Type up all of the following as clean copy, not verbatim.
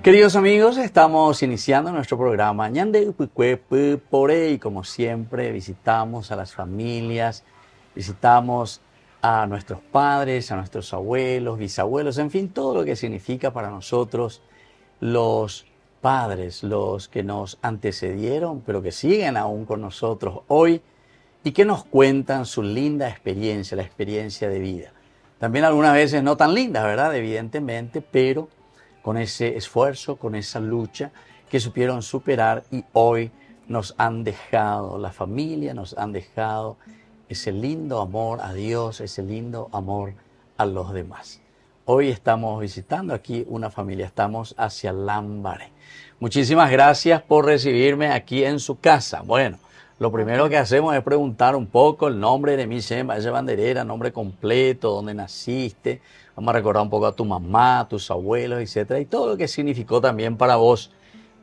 Queridos amigos, estamos iniciando nuestro programa Ñande Pucuepu Pore y como siempre visitamos a las familias, visitamos a nuestros padres, a nuestros abuelos, bisabuelos, en fin, todo lo que significa para nosotros los padres, los que nos antecedieron, pero que siguen aún con nosotros hoy y que nos cuentan su linda experiencia, la experiencia de vida. También algunas veces no tan lindas, ¿verdad? Evidentemente, pero con ese esfuerzo, con esa lucha que supieron superar y hoy nos han dejado, la familia nos han dejado ese lindo amor a Dios, ese lindo amor a los demás. Hoy estamos visitando aquí una familia, estamos hacia Lambaré. Muchísimas gracias por recibirme aquí en su casa. Bueno, lo primero que hacemos es preguntar un poco el nombre de Michelle Valle Banderera, nombre completo, dónde naciste. Vamos a recordar un poco a tu mamá, tus abuelos, etcétera, y todo lo que significó también para vos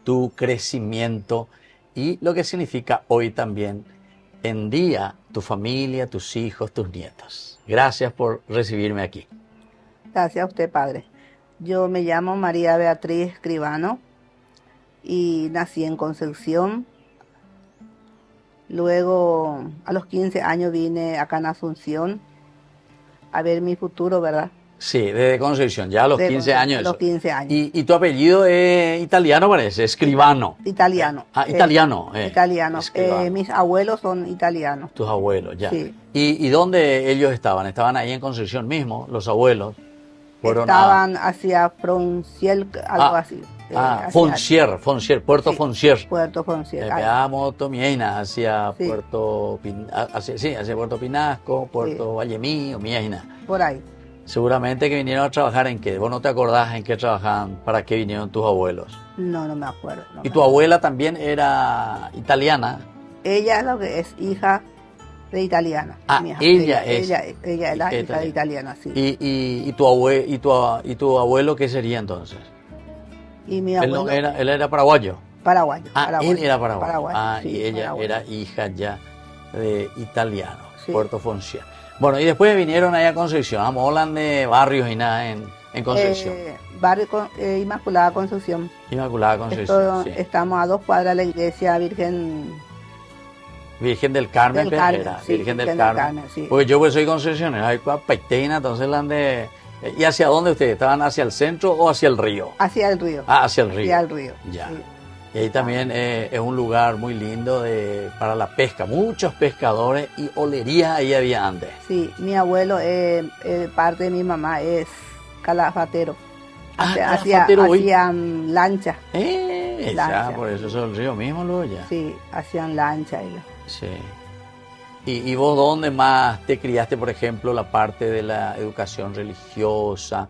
tu crecimiento y lo que significa hoy también en día tu familia, tus hijos, tus nietos. Gracias por recibirme aquí. Gracias a usted, padre. Yo me llamo María Beatriz Escribano y nací en Concepción. Luego, a los 15 años vine acá en Asunción a ver mi futuro, ¿verdad? Sí, desde Concepción, ya a los 15 años. A los 15 años. ¿Y tu apellido es italiano, parece? Escribano. Italiano. Italiano. Italiano. Mis abuelos son italianos. Tus abuelos, ya. Sí. ¿Y dónde ellos estaban? ¿Estaban ahí en Concepción mismo, los abuelos? Estaban hacia Foncier, algo así. Foncier, Puerto sí, Foncier. Puerto Foncier. Veamos Tomiaina, hacia sí. hacia Puerto Pinasco, Puerto sí. Vallemí o Miaina. Por ahí. Seguramente que vinieron a trabajar en qué. ¿Vos no te acordás en qué trabajaban? ¿Para qué vinieron tus abuelos? No, no me acuerdo. ¿Y tu abuela también era italiana? Ella es lo que es hija de italiana. Ella es la hija de italiana, sí. ¿Y tu abuelo qué sería entonces? Y mi abuelo... Él era paraguayo. Paraguayo. Él era paraguayo. Sí, y ella paraguayo. era hija ya de italiano, sí. Puerto Foncier. Bueno, y después vinieron allá a Concepción. Vamos a hablar de barrios y nada en Concepción. Barrio Inmaculada Concepción. Inmaculada Concepción, sí. Estamos a 2 cuadras de la iglesia Virgen del Carmen, sí, Virgen del Carmen. Sí. Pues yo soy concesionero, hay Paitena, entonces ¿y hacia dónde ustedes? ¿Estaban hacia el centro o hacia el río? Hacia el río. Hacia el río. Hacia el río. Ya. Sí. Y ahí también es un lugar muy lindo para la pesca, muchos pescadores y olerías ahí había antes. Sí, mi abuelo, parte de mi mamá es calafatero. Hacían lancha. Ya, por eso es el río mismo luego ya. Sí, hacían lancha ellos. Sí. ¿Y vos dónde más te criaste, por ejemplo, la parte de la educación religiosa,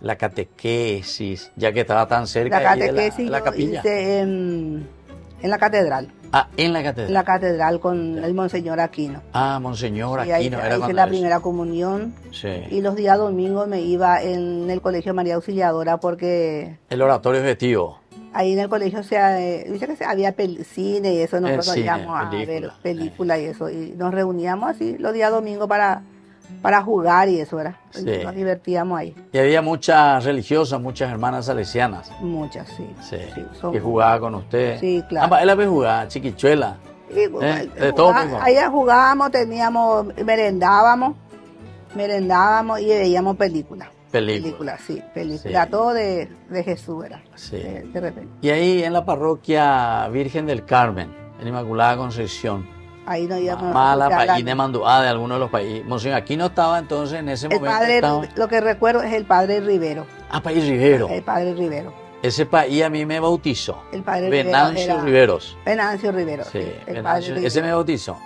la catequesis, ya que estaba tan cerca de la capilla? Hice en la catedral. En la catedral. En la catedral con el Monseñor Aquino. Monseñor Aquino. Ahí hice la primera comunión. Sí. Y los días domingos me iba en el colegio María Auxiliadora porque... El oratorio objetivo. Ahí en el colegio había cine y eso, nosotros íbamos a ver películas y eso. Y nos reuníamos así los días domingos para jugar y eso, ¿verdad? Sí. Nos divertíamos ahí. Y había muchas religiosas, muchas hermanas salesianas. Muchas, sí. Que jugaban con ustedes. Sí, claro. Él había jugado, chiquichuela. De todo tipo. Ahí jugábamos, merendábamos y veíamos películas. Películas, sí. Todo de Jesús, ¿verdad? Sí. De repente. Y ahí en la parroquia Virgen del Carmen, en Inmaculada Concepción. Ahí no íbamos y de Manduá, de algunos de los países. Monseñor, aquí no estaba entonces en ese momento. Lo que recuerdo es el padre Rivero. País Rivero. El padre Rivero. Ese país a mí me bautizó. El padre Venancio Riveros. Venancio Rivero. Sí, ese me bautizó.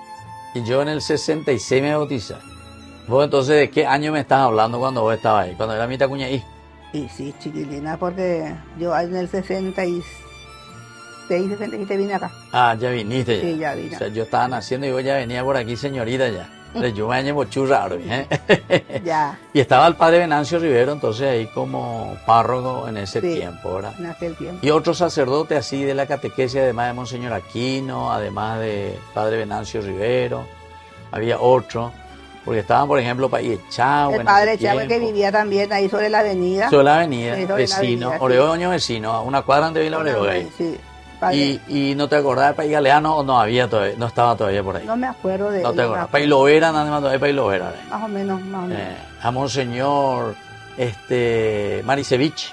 Y yo en el 66 me bauticé. ¿Vos entonces de qué año me estás hablando cuando vos estabas ahí? Cuando era mi tacuñaí. Y sí, chiquilina, porque yo en el 66, 67 vine acá. Ya viniste. Sí, ya vine. O sea, yo estaba naciendo y vos ya venía por aquí, señorita, ya. Yo me año raro, ¿eh? Ya. Y estaba el padre Venancio Rivero, entonces ahí como párroco en ese tiempo, ¿verdad? En aquel tiempo. Y otro sacerdote así de la catequesis, además de Monseñor Aquino, además de padre Venancio Rivero, había otro. Porque estaban, por ejemplo, para Echagüe. El padre Echagüe que vivía también ahí sobre la avenida. Sobre la avenida, sí, vecino, Oregoño vecino, a una cuadra de Villa Oregoño. Sí, y no te acordás de País Galeano o no había todavía, no estaba todavía por ahí. No me acuerdo de no te acordás. País Lovera, nada más todavía País Lovera. Más o menos. A Monseñor Marisevich.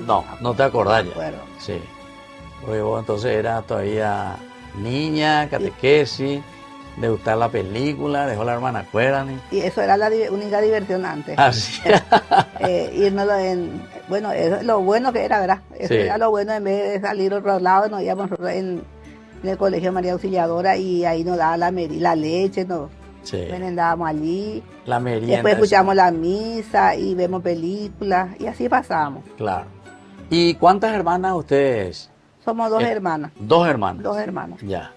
No te acordás ya. Sí. Porque vos entonces eras todavía niña, catequesis, de gustar la película, dejó la hermana Cuerani. Y eso era la única diversión antes. Así. Irnos bueno, eso es lo bueno que era, ¿verdad? Eso era lo bueno, en vez de salir a otro lado, nos íbamos en el colegio María Auxiliadora y ahí nos daba la leche, merendábamos allí. La merienda. Después escuchamos la misa y vemos películas y así pasábamos. Claro. ¿Y cuántas hermanas ustedes? Somos dos hermanas. ¿Dos hermanas? Dos hermanas. Ya,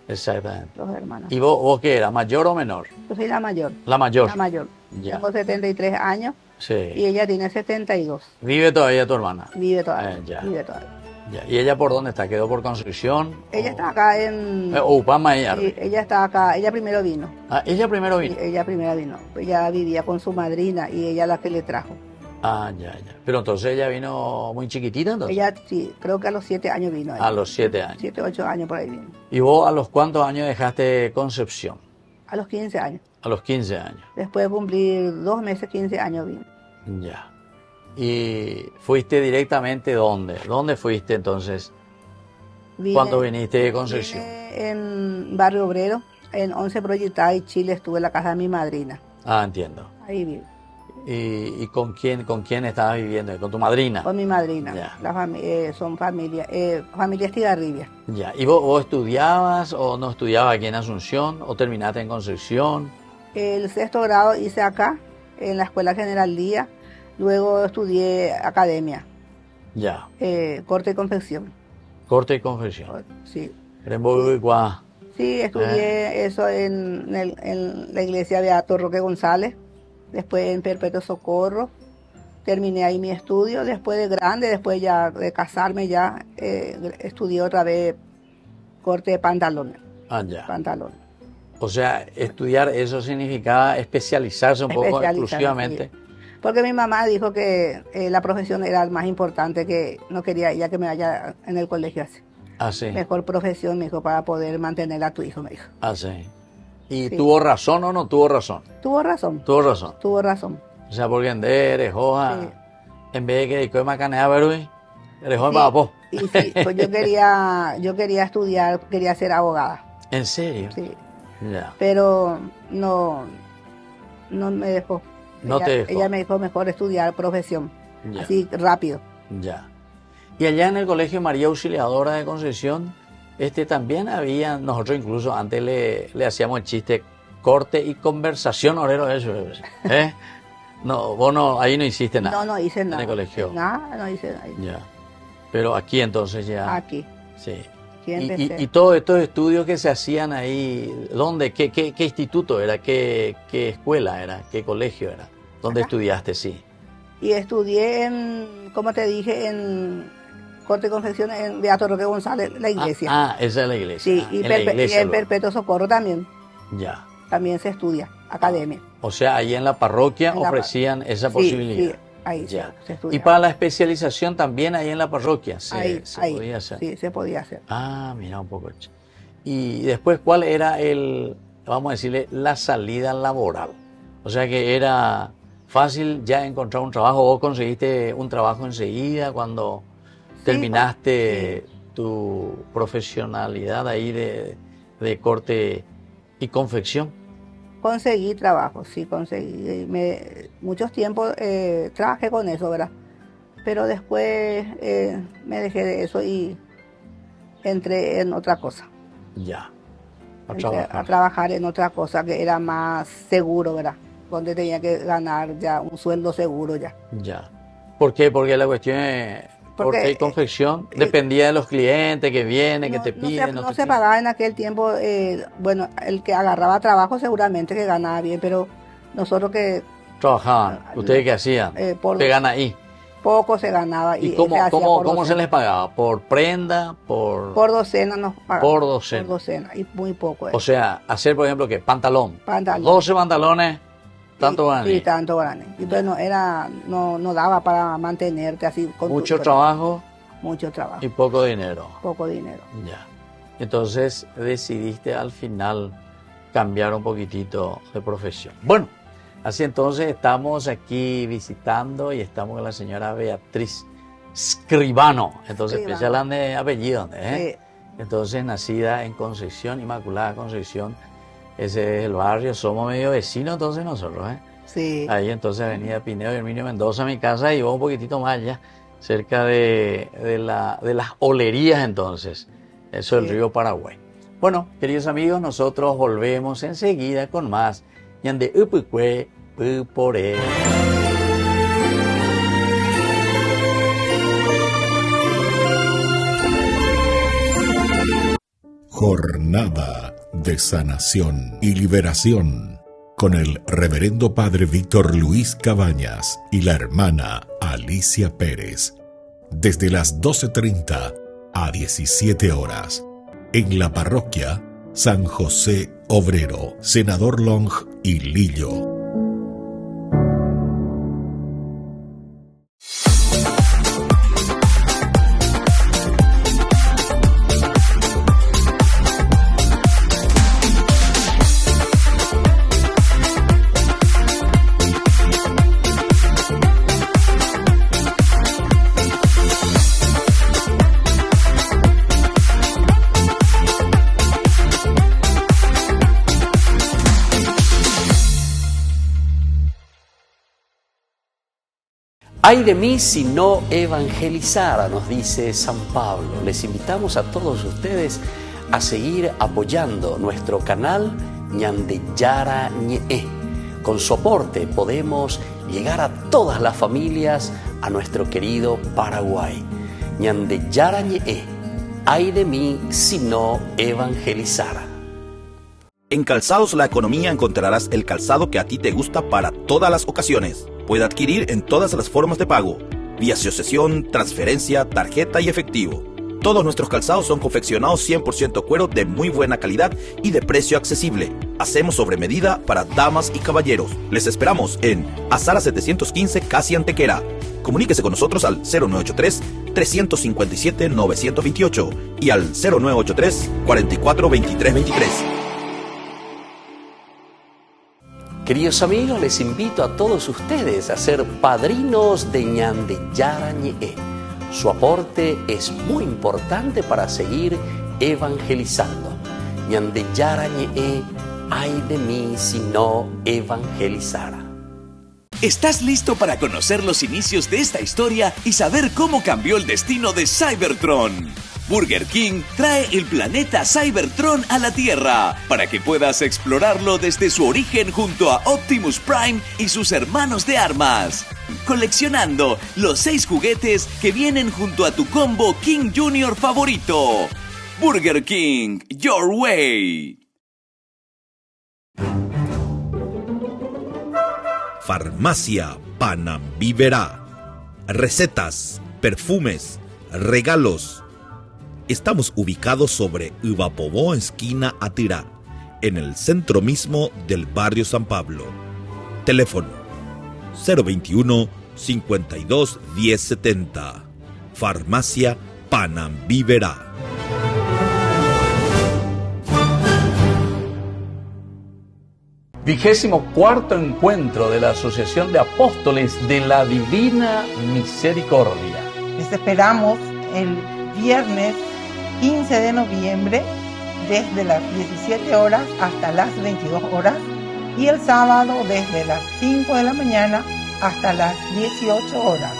exactamente. Dos hermanas. ¿Y vos qué eras, mayor o menor? Yo soy la mayor. ¿La mayor? La mayor. Ya. Tengo 73 años. Sí. Y ella tiene 72. ¿Vive todavía tu hermana? Vive todavía. Vive todavía. Ya. ¿Y ella por dónde está? ¿Quedó por Concepción? Ella está acá en... Upama ella. Sí, ella está acá. Ella primero vino. Ah, ¿ella primero vino? Sí, ella primero vino. Ella vivía con su madrina y ella la que le trajo. Ah, ya. Pero entonces ella vino muy chiquitita, entonces. Ella sí, creo que a los 7 años vino. A los 7 años. 7, 8 años por ahí vino. ¿Y vos a los cuántos años dejaste Concepción? A los 15 años. A los 15 años. Después de cumplir 2 meses, 15 años vino. Ya. ¿Y fuiste directamente dónde? ¿Dónde fuiste entonces? ¿Cuándo viniste de Concepción? En Barrio Obrero, en 11 Proyectada y Chile, estuve en la casa de mi madrina. Ah, entiendo. Ahí viví. ¿Y con quién estabas viviendo? ¿Con tu madrina? Con mi madrina. Ya. Son familia Estigarribia. Ya. ¿Y vos estudiabas o no estudiabas aquí en Asunción o terminaste en Concepción? El 6º grado hice acá, en la Escuela General Díaz. Luego estudié academia. Ya. Corte y confección. Corte y confección. Sí. Sí, estudié eso en la iglesia Beato Roque González. Después en Perpetuo Socorro, terminé ahí mi estudio, después de grande, después ya de casarme ya, estudié otra vez corte de pantalones. Ah, ya. Pantalones. O sea, estudiar eso significaba especializarse un poco exclusivamente. Sí. Porque mi mamá dijo que la profesión era más importante, que no quería ella que me vaya en el colegio así. Ah, sí. Mejor profesión, me dijo, para poder mantener a tu hijo, me dijo. Ah, sí. ¿Y tuvo razón o no tuvo razón? Tuvo razón. Tuvo razón. Tuvo razón. O sea, porque eres hoja, sí. En vez de que macanea Berui, eres hoja papo. Y sí, pues yo quería estudiar, quería ser abogada. ¿En serio? Sí. Ya. Pero no me dejó. No te dejó. Ella me dijo mejor estudiar profesión, ya. Así rápido. Ya. Y allá en el Colegio María Auxiliadora de Concepción, también había, nosotros incluso antes le hacíamos el chiste, corte y conversación, orero, eso. No, vos ahí no hiciste nada. No hice nada. En el colegio. Nada, no hice nada. Ya. Pero aquí entonces ya. Aquí. Sí. Aquí y todos estos estudios que se hacían ahí, ¿dónde? ¿Qué instituto era? ¿Qué escuela era? ¿Qué colegio era? ¿Dónde estudiaste? Sí. Y estudié como te dije, en Corte y Confección en Beato Roque González, la iglesia. Esa es la iglesia. Sí, y en Perpetuo Socorro también. Ya. También se estudia, academia. O sea, ahí en la parroquia ofrecían esa posibilidad. Sí, ahí ya. Se estudia. Y para la especialización también ahí en la parroquia se podía hacer. Sí, se podía hacer. Ah, mira un poco. Y después, ¿cuál era vamos a decirle, la salida laboral? O sea que era fácil ya encontrar un trabajo. ¿Vos conseguiste un trabajo enseguida cuando terminaste tu profesionalidad ahí de corte y confección? Conseguí trabajo, sí, conseguí. Muchos tiempos trabajé con eso, ¿verdad? Pero después me dejé de eso y entré en otra cosa. Ya. A trabajar en otra cosa que era más seguro, ¿verdad? Donde tenía que ganar ya un sueldo seguro ya. Ya. ¿Por qué? Porque la cuestión es... Corte y confección dependía de los clientes que vienen, que te piden. No se pagaba en aquel tiempo. Bueno, el que agarraba trabajo seguramente que ganaba bien, pero nosotros que... Trabajaban. ¿Ustedes qué hacían? ¿Qué gana ahí? poco se ganaba. ¿Y cómo se les pagaba? ¿Por prenda? Por docena nos pagaban. Por docena. Por docena, y muy poco. O sea, hacer, por ejemplo, ¿qué? Pantalón. 12 pantalones, tanto guaraní. Sí, tanto guaraní. Y bueno, no daba para mantenerte así. Mucho trabajo. Mucho trabajo. Y poco dinero. Poco dinero. Ya. Entonces decidiste al final cambiar un poquitito de profesión. Bueno, así entonces estamos aquí visitando y estamos con la señora Beatriz Escribano. Entonces, empieza a de apellido, ¿eh? Sí. Entonces, nacida en Concepción, Inmaculada Concepción, ese es el barrio, somos medio vecinos entonces nosotros, ¿eh? Sí. Ahí entonces Avenida Pineo y Herminio Mendoza, mi casa, y vos un poquitito más allá, cerca de las olerías entonces, eso del río Paraguay. Bueno, queridos amigos, nosotros volvemos enseguida con más Ñande Upukwe Pupore. Jornada de sanación y liberación con el reverendo padre Víctor Luis Cabañas y la hermana Alicia Pérez, desde las 12:30 a 17 horas, en la parroquia San José Obrero, Senador Long y Lillo. Ay de mí si no evangelizara, nos dice San Pablo. Les invitamos a todos ustedes a seguir apoyando nuestro canal Ñande Yara Ñe. Con su aporte podemos llegar a todas las familias a nuestro querido Paraguay. Ñande Yara Ñe. Ay de mí si no evangelizara. En Calzados La Economía encontrarás el calzado que a ti te gusta para todas las ocasiones. Puede adquirir en todas las formas de pago, vía asociación, transferencia, tarjeta y efectivo. Todos nuestros calzados son confeccionados 100% cuero de muy buena calidad y de precio accesible. Hacemos sobre medida para damas y caballeros. Les esperamos en Azara 715, casi Antequera. Comuníquese con nosotros al 0983-357-928 y al 0983-442323. Queridos amigos, les invito a todos ustedes a ser padrinos de Ñande Yara Ñe. Su aporte es muy importante para seguir evangelizando. Ñande Yara Ñe, ay de mí si no evangelizara. ¿Estás listo para conocer los inicios de esta historia y saber cómo cambió el destino de Cybertron? Burger King trae el planeta Cybertron a la Tierra para que puedas explorarlo desde su origen junto a Optimus Prime y sus hermanos de armas, coleccionando los 6 juguetes que vienen junto a tu combo King Jr. favorito. Burger King, your way. Farmacia Panambiverá. Recetas, perfumes, regalos. Estamos ubicados sobre Ubapobó, esquina Atirá, en el centro mismo del barrio San Pablo. Teléfono 021 52 1070. Farmacia Panambiverá. º encuentro de la Asociación de Apóstoles de la Divina Misericordia. Les esperamos el viernes 15 de noviembre desde las 17 horas hasta las 22 horas y el sábado desde las 5 de la mañana hasta las 18 horas.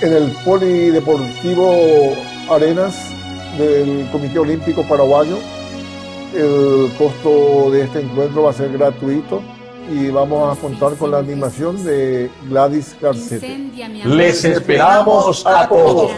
En el Polideportivo Arenas del Comité Olímpico Paraguayo. El costo de este encuentro va a ser gratuito y vamos a contar con la animación de Gladys Garcete. Les esperamos a todos.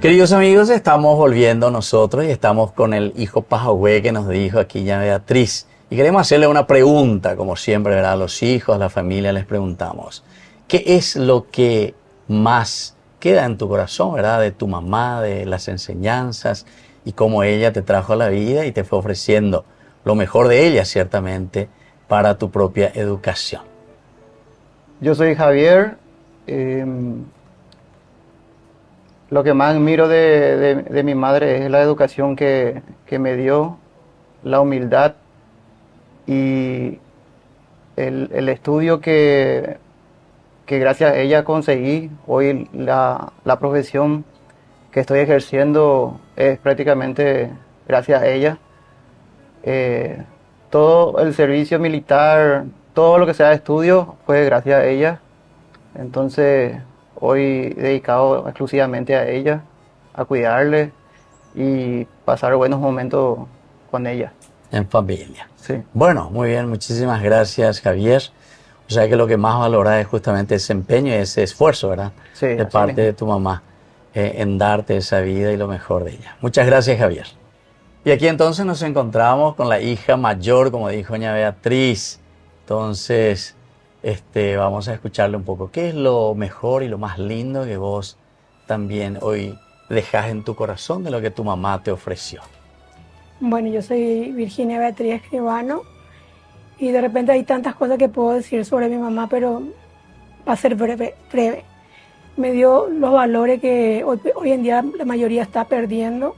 Queridos amigos, estamos volviendo nosotros y estamos con el hijo Pajahue que nos dijo aquí ya Beatriz. Y queremos hacerle una pregunta, como siempre, ¿verdad? A los hijos, a la familia les preguntamos, ¿qué es lo que más queda en tu corazón, ¿verdad? De tu mamá, de las enseñanzas y cómo ella te trajo a la vida y te fue ofreciendo lo mejor de ella, ciertamente, para tu propia educación. Yo soy Javier. Lo que más admiro de mi madre es la educación que me dio, la humildad y el estudio que gracias a ella conseguí. Hoy la profesión que estoy ejerciendo es prácticamente gracias a ella. Todo el servicio militar, todo lo que sea de estudio fue gracias a ella. Entonces hoy dedicado exclusivamente a ella, a cuidarle y pasar buenos momentos con ella. En familia. Sí. Bueno, muy bien, muchísimas gracias, Javier. O sea que lo que más valora es justamente ese empeño y ese esfuerzo, ¿verdad? Sí, de parte de tu mamá en darte esa vida y lo mejor de ella. Muchas gracias, Javier. Y aquí entonces nos encontramos con la hija mayor, como dijo doña Beatriz. Entonces, vamos a escucharle un poco. ¿Qué es lo mejor y lo más lindo que vos también hoy dejás en tu corazón de lo que tu mamá te ofreció? Bueno, yo soy Virginia Beatriz Escribano y de repente hay tantas cosas que puedo decir sobre mi mamá, pero va a ser breve. Me dio los valores que hoy en día la mayoría está perdiendo,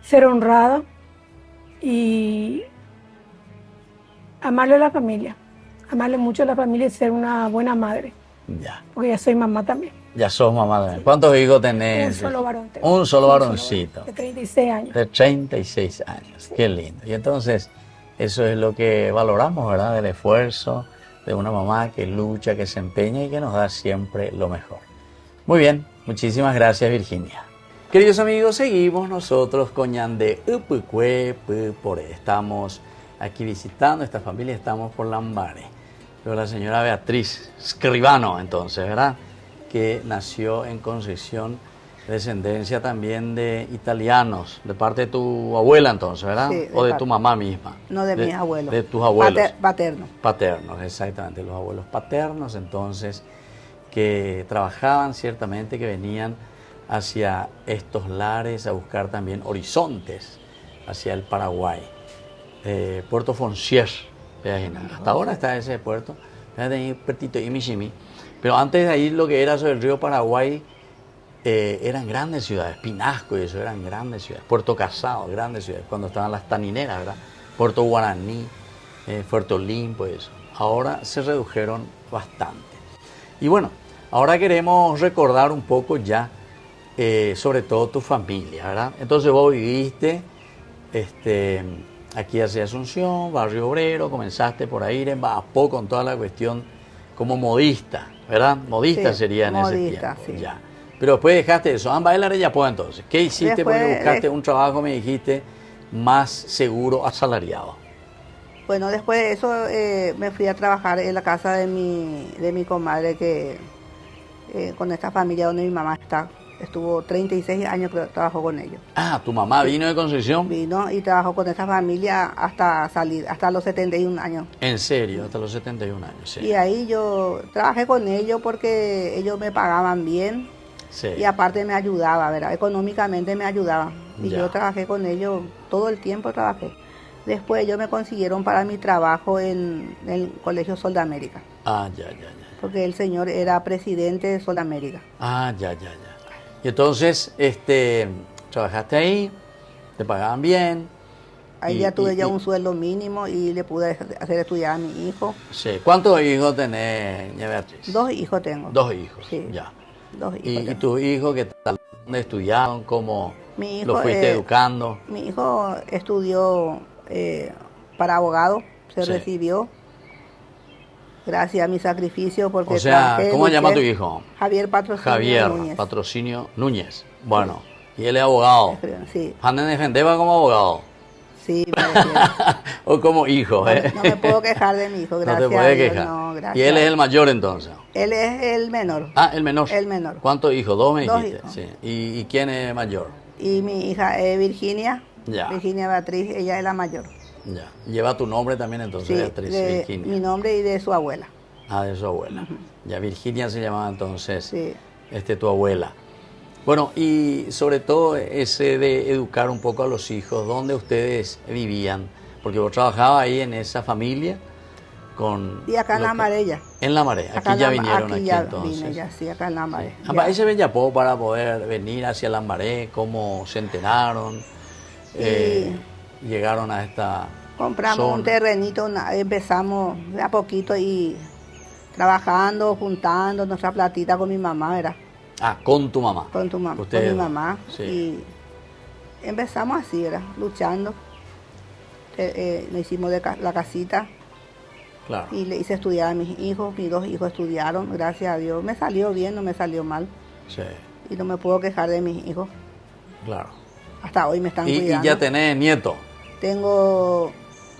ser honrada y amarle a la familia, amarle mucho a la familia y ser una buena madre. Ya. Porque ya soy mamá también. Ya sos mamá también. ¿Cuántos hijos tenés? Un solo varón. Un solo varoncito. De 36 años. De 36 años. Sí. Qué lindo. Y entonces, eso es lo que valoramos, ¿verdad? Del esfuerzo de una mamá que lucha, que se empeña y que nos da siempre lo mejor. Muy bien. Muchísimas gracias, Virginia. Queridos amigos, seguimos nosotros con Ñande Upukwe Pupore. Estamos aquí visitando esta familia, estamos por Lambares. Pero la señora Beatriz Escribano, entonces, ¿verdad? Que nació en Concepción, descendencia también de italianos, de parte de tu abuela entonces, ¿verdad? Sí, o de tu mamá misma. No, de mis abuelos. De tus abuelos. Paternos. Paternos, exactamente, los abuelos paternos, entonces, que trabajaban ciertamente, que venían hacia estos lares a buscar también horizontes, hacia el Paraguay. Puerto Foncier, hasta ahora está ese puerto, pero antes de ahí lo que era sobre el río Paraguay eran grandes ciudades, Pinasco y eso eran grandes ciudades, Puerto Casado, grandes ciudades, cuando estaban las tanineras, ¿verdad? Puerto Guaraní, Puerto Limpo y eso. Ahora se redujeron bastante. Y bueno, ahora queremos recordar un poco ya, sobre todo tu familia, ¿verdad? Entonces vos viviste aquí hacia Asunción, Barrio Obrero, comenzaste por ahí en Bapó con toda la cuestión como modista, ¿verdad? Modista sí, sería en ese tiempo. Sí. Ya. Pero después dejaste eso. Amba el Arellapó entonces. ¿Qué hiciste? Después, porque buscaste un trabajo, me dijiste, más seguro, asalariado. Bueno, después de eso me fui a trabajar en la casa de mi comadre que con esta familia donde mi mamá está. Estuvo 36 años que trabajó con ellos. Ah, ¿tu mamá vino de Concepción? Vino y trabajó con esta familia hasta salir, hasta los 71 años. ¿En serio? Hasta los 71 años, sí. Y ahí yo trabajé con ellos porque ellos me pagaban bien. Sí. Y aparte me ayudaba, ¿verdad? Económicamente me ayudaba. Y ya. Yo trabajé con ellos, todo el tiempo trabajé. Después ellos me consiguieron para mi trabajo en el Colegio Sol de América. Ah, ya. Porque el señor era presidente de Sol de América. Ah, ya. Y entonces, trabajaste ahí, te pagaban bien. Ahí ya tuve ya un sueldo mínimo y le pude hacer estudiar a mi hijo. Sí. ¿Cuántos hijos tenés, doña Beatriz? 2 hijos tengo. 2 hijos, sí. Ya. 2 hijos ¿Y tus hijos qué tal? ¿Dónde estudiaron? ¿Cómo los fuiste educando? Mi hijo estudió para abogado, se recibió. Gracias a mi sacrificio porque... O sea, ¿cómo se llama tu hijo? Javier Patrocinio Núñez. Bueno, y él es abogado. Sí. ¿Anden defendeba como abogado? Sí, prefiero. O como hijo, ¿eh? No me puedo quejar de mi hijo, gracias no te puedes a Dios, quejar. no, gracias. ¿Y él es el mayor entonces? Él es el menor. Ah, el menor. El menor. ¿Cuántos hijos? Dos me Dos dijiste. hijos. Sí. ¿Y quién es mayor? Y mi hija es Virginia. Ya. Virginia Beatriz, ella es la mayor. Ya. Lleva tu nombre también entonces, Sí, Beatriz, de Virginia. mi nombre y de su abuela. Ah, de su abuela. Ya, Virginia se llamaba entonces Sí. tu abuela. Bueno, y sobre todo ese de educar un poco a los hijos, ¿dónde ustedes vivían? Porque vos trabajabas ahí en esa familia con... Y acá en La Marella. En La Marea, aquí ya vinieron aquí entonces. Vine ya, sí, acá en La Marella. Sí. Ahí se Bellapó para poder venir hacia Lambaré, cómo se enteraron, llegaron a esta Compramos zona. un terrenito, empezamos de a poquito y trabajando, juntando nuestra platita con mi mamá, ¿verdad? Ah, con tu mamá. Con tu mamá, Ustedes con mi dos. mamá. Sí. Y empezamos así, ¿verdad? Luchando. Nos hicimos la casita. Claro. Y le hice estudiar a mis hijos, mis dos hijos estudiaron, gracias a Dios. Me salió bien, no me salió mal. Sí, Y no me puedo quejar de mis hijos. claro. Hasta hoy me están Y cuidando. ya tenés nietos, Tengo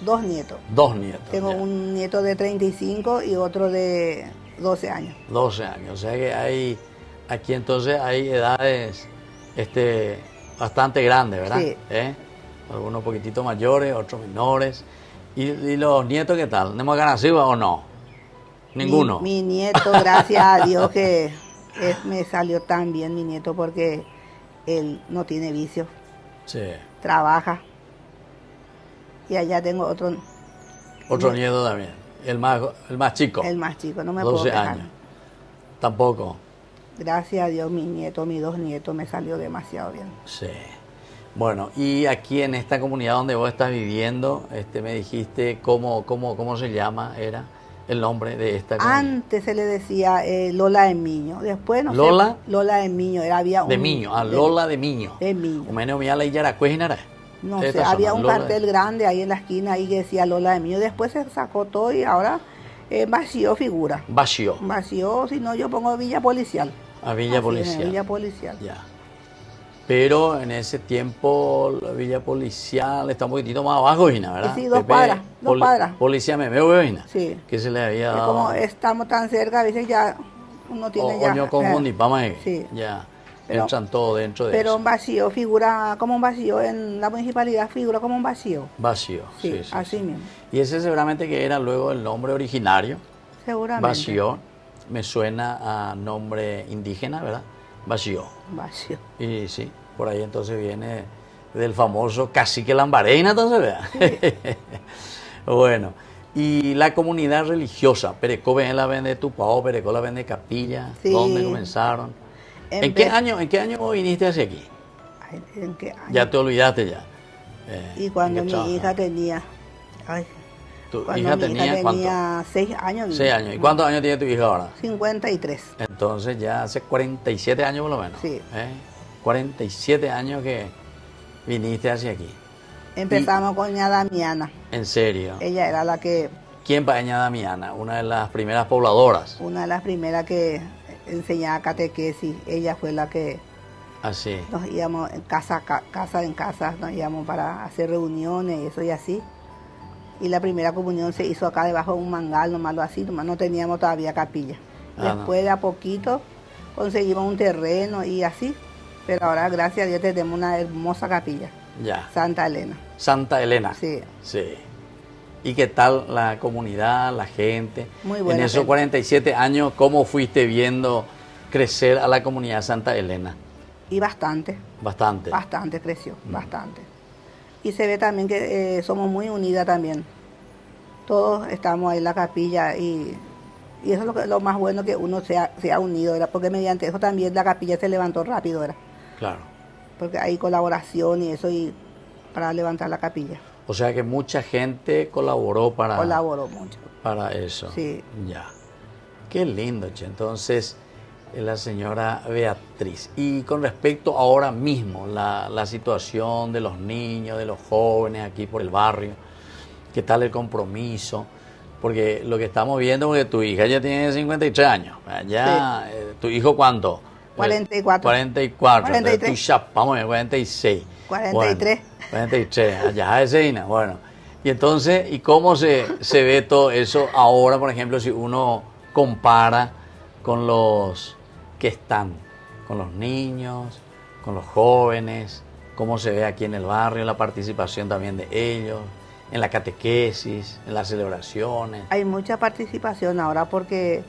2 nietos. 2 nietos. Tengo ya. un nieto de 35 y otro de 12 años. 12 años. O sea que hay, aquí entonces hay edades bastante grandes, ¿verdad? Sí. Algunos un poquitito mayores, otros menores. ¿Y los nietos qué tal? ¿Tenemos ganas o no? Ninguno. Mi nieto, gracias a Dios que me salió tan bien mi nieto porque él no tiene vicios, Sí. trabaja. Y allá tengo otro Nieto también. El más chico. el más chico, no me 12 puedo quejar. años. Tampoco. Gracias a Dios mis nietos, mis 2 nietos me salió demasiado bien. Sí. Bueno, y aquí en esta comunidad donde vos estás viviendo, me dijiste cómo se llama, era el nombre de esta comunidad. Antes se le decía Lola de Miño, después no ¿Lola? sé. Lola de Miño, había un... De Miño, Lola de Miño. De Miño. Umene Omiala y Yaracuez y Nará. No sé, había un cartel grande ahí en la esquina ahí que decía Lola de Miño. Después se sacó todo y ahora vació figura. Vació. Vació, si no yo pongo Villa Policial. A Villa Así, Policial. Villa Policial. Ya. Pero en ese tiempo la Villa Policial está un poquitito más abajo, Gina, ¿verdad? Sí, 2 cuadras, 2 cuadras. Policía Memeo, Gina. Sí. Que se le había Y dado. como estamos tan cerca, a veces ya uno tiene ya... Oño confundí, vamos a ver. Sí. Ya. Pero- Entran todo dentro de Pero eso. un vacío figura como un vacío en la municipalidad, figura como un vacío. Vacío. Sí, así mismo. Y ese seguramente que era luego el nombre originario. Seguramente. Vacío. Me suena a nombre indígena, ¿verdad? Vacío. Vacío. Y sí, por ahí entonces viene del famoso cacique Lambarena, entonces, ¿verdad? Bueno, y la comunidad religiosa, Perecó la vende Tupao, Perecó la vende Capilla, Sí. ¿dónde comenzaron? ¿En qué año viniste hacia aquí? Ay, ¿en qué año? Ya te olvidaste ya. Y cuando ¿en mi qué trabajabas? hija tenía... Ay, ¿Tu cuando hija mi tenía hija cuánto? tenía 6 años. vine. 6 años. ¿Y cuántos años tiene tu hija ahora? 53. Entonces ya hace 47 años por lo menos. Sí. 47 años que viniste hacia aquí. Empezamos con ña Damiana. En serio. Ella era la que, ¿Quién Paña Damiana? Una de las primeras pobladoras. una de las primeras que enseñaba catequesis. Ella fue la que Así. nos íbamos en casa en casa, nos íbamos para hacer reuniones y eso y así. Y la primera comunión se hizo acá debajo de un mangal, nomás lo así, nomás no teníamos todavía capilla. Ah, Después de a poquito conseguimos un terreno y así. Pero ahora, gracias a Dios, tenemos una hermosa capilla, Ya. Santa Elena. Santa Elena. Sí. Sí. ¿Y qué tal la comunidad, la gente? Muy buena En esos gente. 47 años, ¿cómo fuiste viendo crecer a la comunidad Santa Elena? Y bastante, Bastante. bastante creció, bastante. Y se ve también que somos muy unidas también. Todos estamos ahí en la capilla y eso es lo más bueno, que uno sea unido, ¿verdad? Porque mediante eso también la capilla se levantó rápido, ¿verdad? Claro. Porque hay colaboración y eso y para levantar la capilla. O sea que mucha gente colaboró Colaboró mucho. para eso. Sí. Ya. Qué lindo, che. Entonces, la señora Beatriz. Y con respecto ahora mismo, la situación de los niños, de los jóvenes aquí por el barrio, ¿qué tal el compromiso? Porque lo que estamos viendo, porque tu hija ya tiene 53 años. Ya, ¿tu hijo cuánto? 44. 44. 43. Vamos a ver, 46. 43. Bueno, 43. Allá es Seina. Bueno. Y entonces, ¿y cómo se ve todo eso ahora, por ejemplo, si uno compara con los que están, con los niños, con los jóvenes, cómo se ve aquí en el barrio, la participación también de ellos, en la catequesis, en las celebraciones? Hay mucha participación ahora porque,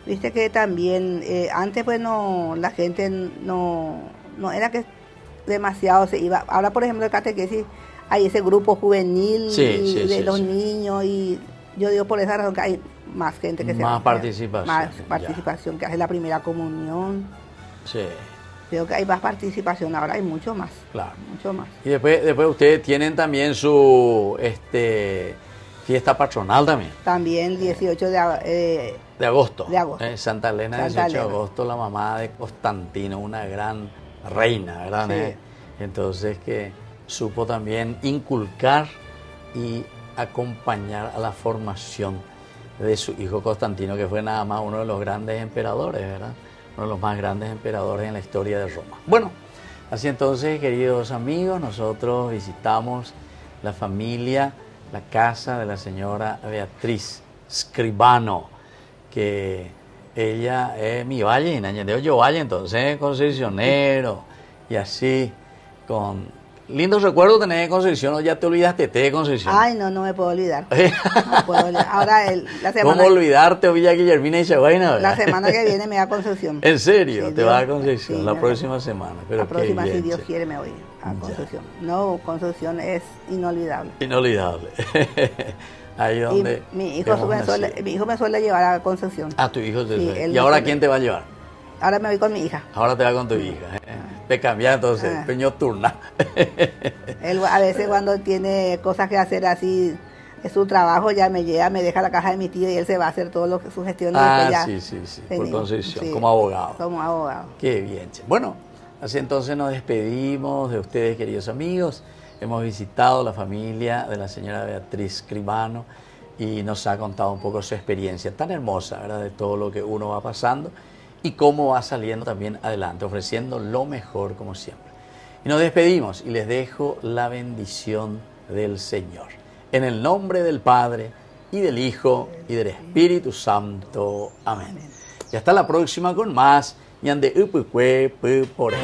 viste que también, antes pues no, la gente no era que demasiado se iba. Ahora, por ejemplo, el catequesis, hay ese grupo juvenil de los niños y yo digo por esa razón que hay más gente que más participación. Más participación, que hace la primera comunión. Sí. Creo que hay más participación, ahora hay mucho más. Claro. Mucho más. Y después ustedes tienen también su fiesta patronal también. También 18 de agosto. De agosto. Santa Elena, Santa 18 de Elena. agosto, la mamá de Constantino, una gran reina, ¿verdad? Sí. Entonces que supo también inculcar y acompañar a la formación de su hijo Constantino, que fue nada más uno de los grandes emperadores, ¿verdad? Uno de los más grandes emperadores en la historia de Roma. Bueno, así entonces, queridos amigos, nosotros visitamos la familia, la casa de la señora Beatriz Scribano, que ella es mi valle, y yo valle, entonces concesionero, y así, con lindos recuerdos tenés de Concepción, o ya te olvidaste de Concepción. Ay, no me puedo olvidar. No puedo olvidar. Ahora, la semana... ¿Cómo olvidarte, Villa Guillermina y Chaguayna? La semana que viene me da Concepción. ¿En serio? Sí, te vas a Concepción sí, la próxima semana. Pero la próxima, bien, si Dios quiere, me voy a Concepción. No, Concepción es inolvidable. Inolvidable. Ahí donde... Y mi hijo me suele llevar a Concepción. Ah, tu hijo te Sí, ¿Y ahora quién te va a llevar? Ahora me voy con mi hija. Ahora te va con tu hija. Te cambia entonces, peño turna. Él a veces cuando tiene cosas que hacer así, es su trabajo, ya me llega, me deja la caja de mi tío y él se va a hacer todo sus gestiones. Sí, por Concepción, como abogado. Como abogado. Qué bien. Bueno, así entonces nos despedimos de ustedes, queridos amigos. Hemos visitado la familia de la señora Beatriz Scribano y nos ha contado un poco su experiencia tan hermosa, ¿verdad? De todo lo que uno va pasando y cómo va saliendo también adelante, ofreciendo lo mejor como siempre. Y nos despedimos y les dejo la bendición del Señor. En el nombre del Padre, y del Hijo, y del Espíritu Santo. Amén. Y hasta la próxima con más. Ñande Upukwe Pupore.